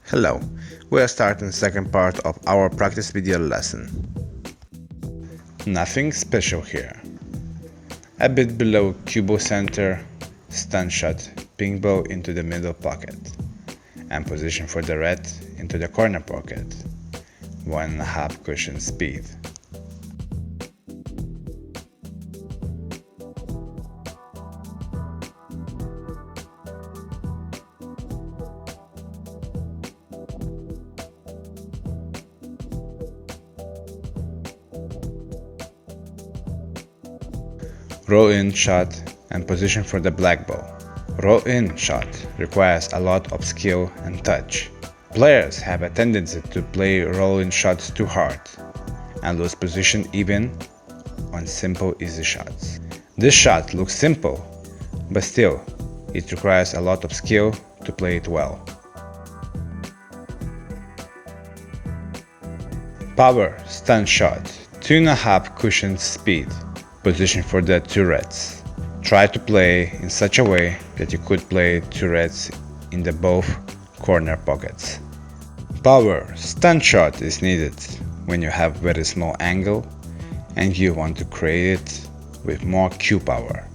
Hello, we are starting the second part of our practice video lesson. Nothing special here. A bit below cubo center, stun shot, ping ball into the middle pocket, and position for the red into the corner pocket, 1.5 cushion speed. Roll in shot and position for the black ball. Roll in shot requires a lot of skill and touch. Players have a tendency to play roll in shots too hard and lose position even on simple easy shots. This shot looks simple, but still it requires a lot of skill to play it well. Power stun shot, 2.5 cushion speed. Position for the two reds. Try to play in such a way that you could play two reds in the both corner pockets. Power stun shot is needed when you have very small angle and you want to create it with more cue power.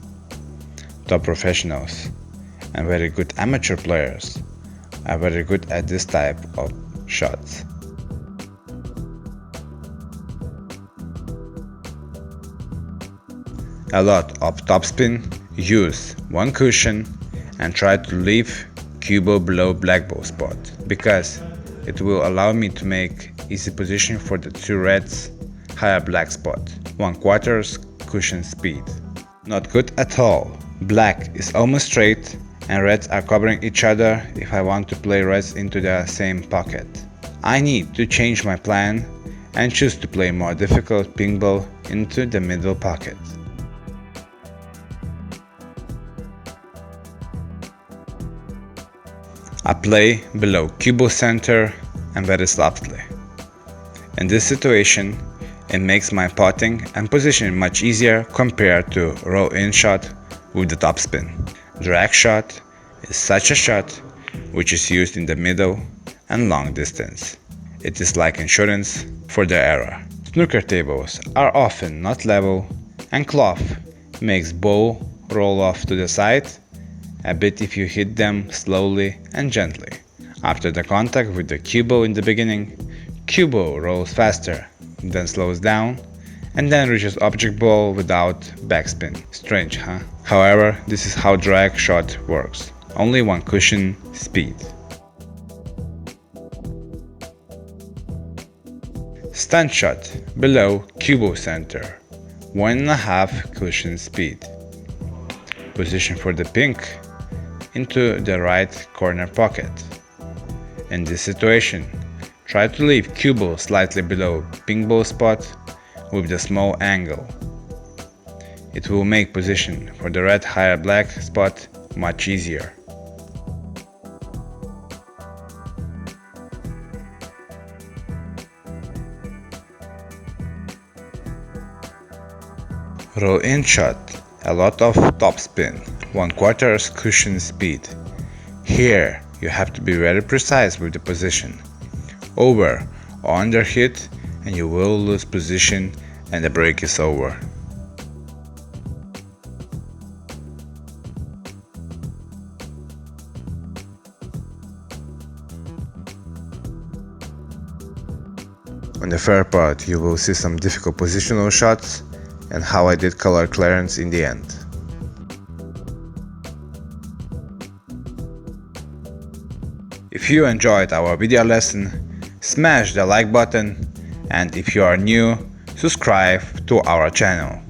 Top professionals and very good amateur players are very good at this type of shots. A lot of topspin, use one cushion and try to leave cue ball below black ball spot, because it will allow me to make easy position for the two reds higher black spot, 1/4 cushion speed. Not good at all. Black is almost straight and reds are covering each other if I want to play reds into the same pocket. I need to change my plan and choose to play more difficult ping ball into the middle pocket. I play below cubo center and very softly. In this situation, it makes my potting and positioning much easier compared to roll in shot with the topspin. Drag shot is such a shot which is used in the middle and long distance. It is like insurance for the era. Snooker tables are often not level and cloth makes ball roll off to the side a bit if you hit them slowly and gently. After the contact with the cue ball in the beginning, cue ball rolls faster, then slows down, and then reaches object ball without backspin. Strange, huh? However, this is how drag shot works. Only one cushion speed. Stun shot below cue ball center, 1.5 cushion speed. Position for the pink into the right corner pocket. In this situation, try to leave cue ball slightly below pink ball spot with the small angle. It will make position for the red higher black spot much easier. Roll in shot, a lot of topspin, 1/4 cushion speed. Here you have to be very precise with the position. Over or under hit and you will lose position and the break is over. On the third part you will see some difficult positional shots and how I did color clearance in the end. If you enjoyed our video lesson, smash the like button, and if you are new, subscribe to our channel.